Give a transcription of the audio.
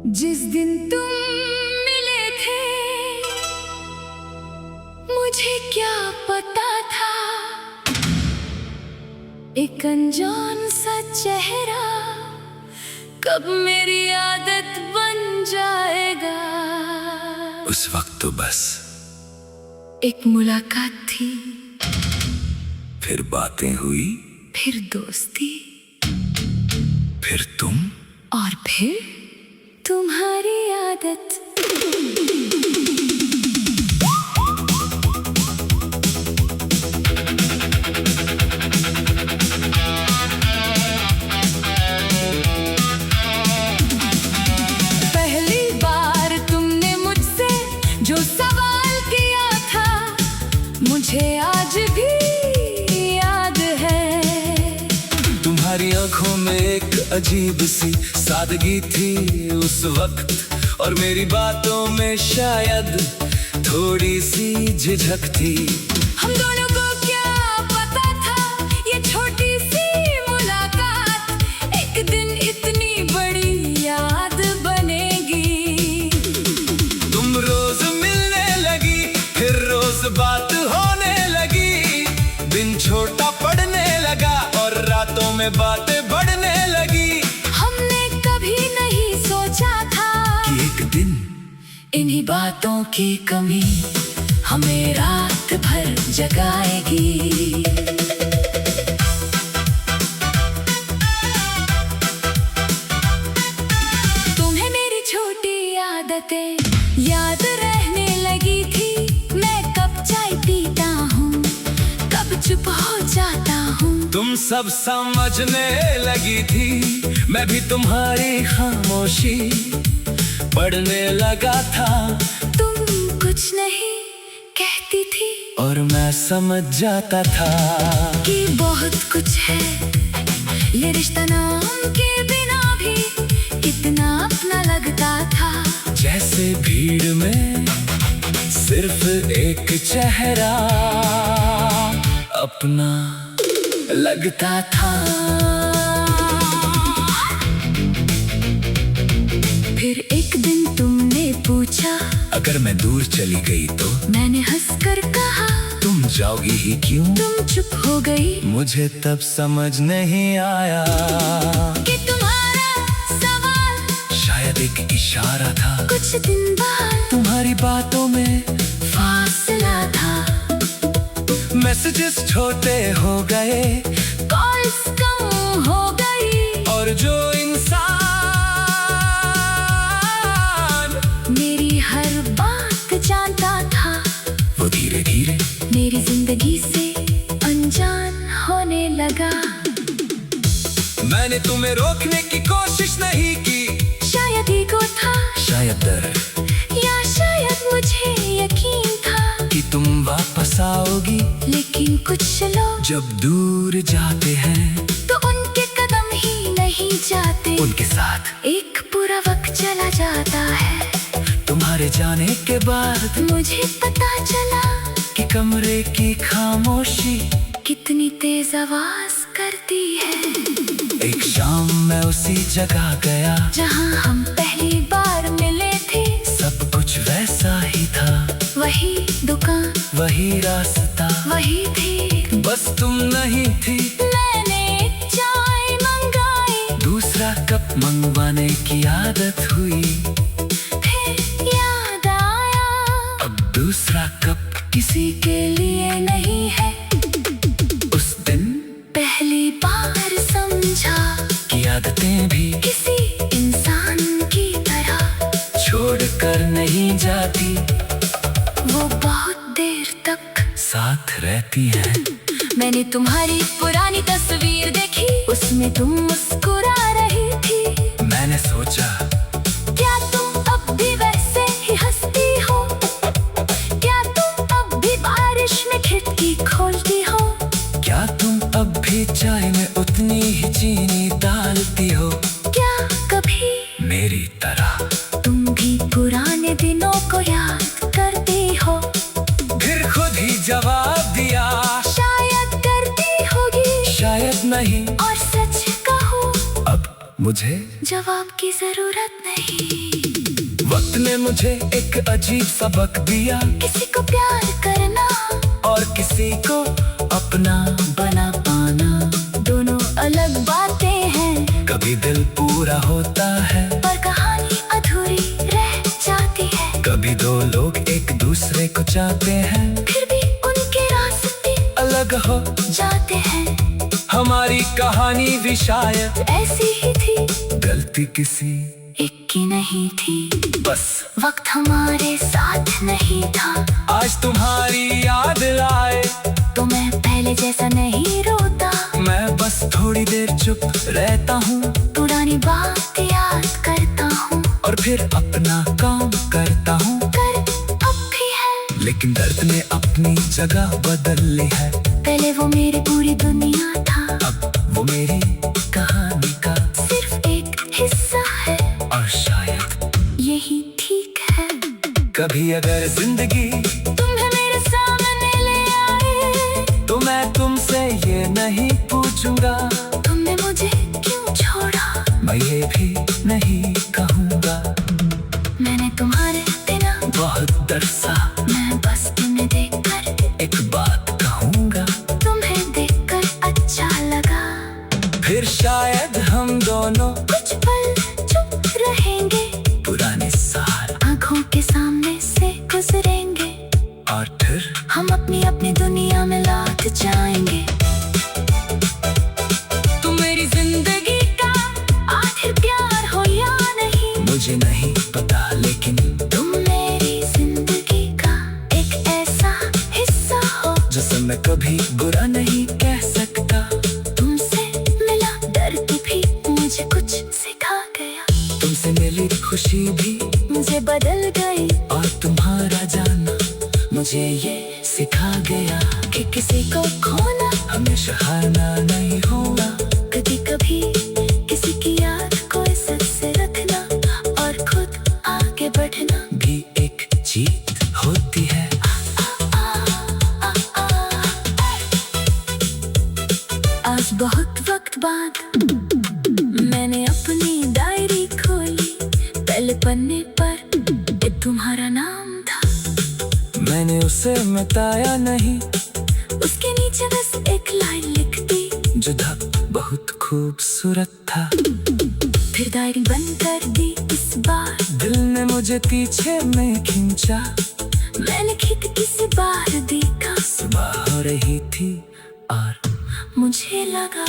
जिस दिन तुम मिले थे मुझे क्या पता था, एक अनजान सा चेहरा कब मेरी आदत बन जाएगा। उस वक्त तो बस एक मुलाकात थी, फिर बातें हुई, फिर दोस्ती, फिर तुम, और फिर तुम्हारी आदत। पहली बार तुमने मुझसे जो सवाल किया था, मुझे आज भी याद है। तुम्हारी आंखों में एक अजीब सी सादगी थी उस वक्त, और मेरी बातों में शायद थोड़ी सी झिझक थी। हम दोनों को क्या पता था ये छोटी सी मुलाकात एक दिन इतनी बड़ी याद बनेगी। तुम रोज मिलने लगी, फिर रोज बात होने लगी, दिन छोटा पड़ने लगा और रातों में बातें बढ़ने लगी। हमने कभी नहीं सोचा था कि एक दिन इन्हीं बातों की कमी हमें रात भर जगाएगी। तुम्हें मेरी छोटी आदतें याद रहने लगी थी। मैं कब चाय पीता हूँ, कब चुप हो जाता हूँ। तुम सब समझने लगी थी, मैं भी तुम्हारी खामोशी पढ़ने लगा था। तुम कुछ नहीं कहती थी और मैं समझ जाता था कि बहुत कुछ है ये रिश्ता, नाम के बिना भी कितना अपना लगता था। जैसे भीड़ में सिर्फ एक चेहरा अपना लगता था। फिर एक दिन तुमने पूछा, अगर मैं दूर चली गई तो? मैंने हंसकर कहा, तुम जाओगी ही क्यों? तुम चुप हो गई। मुझे तब समझ नहीं आया कि तुम्हारा सवाल शायद एक इशारा था। कुछ दिन बाद तुम्हारी बातों में फासला था। मैसेजेस छोटे हो गए, कॉल्स कम हो गई, और जो इंसान मेरी हर बात जानता था वो धीरे धीरे मेरी जिंदगी से अनजान होने लगा। मैंने तुम्हें रोकने की कोशिश नहीं की, शायद ईगो था, शायद डर, या शायद मुझे यकीन था कि तुम वापस आओगी। लेकिन कुछ लोग जब दूर जाते हैं तो उनके कदम ही नहीं जाते। उनके साथ एक पूरा वक्त चला जाता है। तुम्हारे जाने के बाद मुझे पता चला कि कमरे की खामोशी कितनी तेज आवाज करती है। एक शाम मैं उसी जगह गया जहाँ हम पहली बार मिले थे। सब कुछ वैसा ही था, वही दुकान, वही रास्ता, वही थी, बस तुम नहीं थी। मैंने चाय मंगाई, दूसरा कप मंगवाने की आदत हुई। फिर याद आया अब दूसरा कप किसी के लिए नहीं है। उस दिन पहली बार समझा की आदतें भी किसी इंसान की तरह छोड़ कर नहीं जाती, वो बहुत देर तक साथ रहती है। मैंने तुम्हारी पुरानी तस्वीर देखी, उसमें तुम मुस्कुरा रही थी। मैंने सोचा क्या तुम अब भी वैसे ही हंसती हो? क्या तुम अब भी बारिश में खिड़की खोलती हो? क्या तुम अब भी चाय में उतनी ही चीनी डालती हो? क्या कभी मेरी तरह तुम भी पुराने दिनों को याद करती हो? फिर खुद ही जवाब दिया, शायद करती होगी, शायद नहीं। और सच कहूं अब मुझे जवाब की जरूरत नहीं। वक्त ने मुझे एक अजीब सबक दिया, किसी को प्यार करना और किसी को अपना बना पाना दोनों अलग बातें हैं। कभी दिल पूरा होता है, पर कहानी अधूरी रह जाती है। कभी दो लोग एक दूसरे को चाहते हैं, फिर भी उनके रास्ते अलग हो जाते हैं। हमारी कहानी भी शायद ऐसी ही थी, गलती किसी एक की नहीं थी। बस वक्त हमारे साथ नहीं था, आज तुम्हारी याद आए तो मैं पहले जैसा नहीं रोता। मैं बस थोड़ी देर चुप रहता हूँ, पुरानी बात याद करता हूँ, और फिर अपना काम करता हूँ। कर अब भी है, लेकिन दर्द ने अपनी जगह बदल ली है। पहले वो मेरी पूरी दुनिया था, अब वो मेरी कहानी का सिर्फ एक हिस्सा है, और शायद यही ठीक है। कभी अगर जिंदगी तुम्हें मेरे सामने ले आए, तो मैं तुमसे ये नहीं पूछूंगा तुमने मुझे क्यों छोड़ा। मैं ये भी नहीं कहूँगा मैंने तुम्हारे बिना बहुत दरसा। मैं बस तुम्हें देखकर एक बात कहूँगा, तुम्हें देखकर अच्छा लगा। फिर शायद हम दोनों कुछ पल चुप रहेंगे, पुराने साल आंखों के सामने से गुजरेंगे, और फिर हम अपनी अपनी दुनिया में लौट जाएंगे। तुम मेरी जिंदगी का आखिर प्यार हो या नहीं, मुझे नहीं पता, लेकिन तुम मेरी जिंदगी का एक ऐसा हिस्सा हो जिसे मैं कभी बुरा नहीं कह सकता। तुमसे मिला दर्द भी मुझे कुछ सिखा गया, तुमसे मिली खुशी भी मुझे बदल गई, और तुम्हारा जाना मुझे ये सिखा गया कि किसी को खोना हमेशा हारना नहीं होगा। कभी कभी किसी की याद को इज्जत से रखना, और खुद आगे बढ़ना भी एक जीत होती है। आज बहुत वक्त बाद मैंने अपनी डायरी खोली, पहले पन्ने पर ये तुम्हारा नाम था। मैंने उसे मिटाया नहीं, उसके नीचे बस एक लाइन लिख दी जो था बहुत खूबसूरत था। फिर डायरी बंद कर दी इस बार, दिल ने मुझे पीछे में खींचा। मैं लिखी थी किसी बार देखा, सुबह हो रही थी और मुझे लगा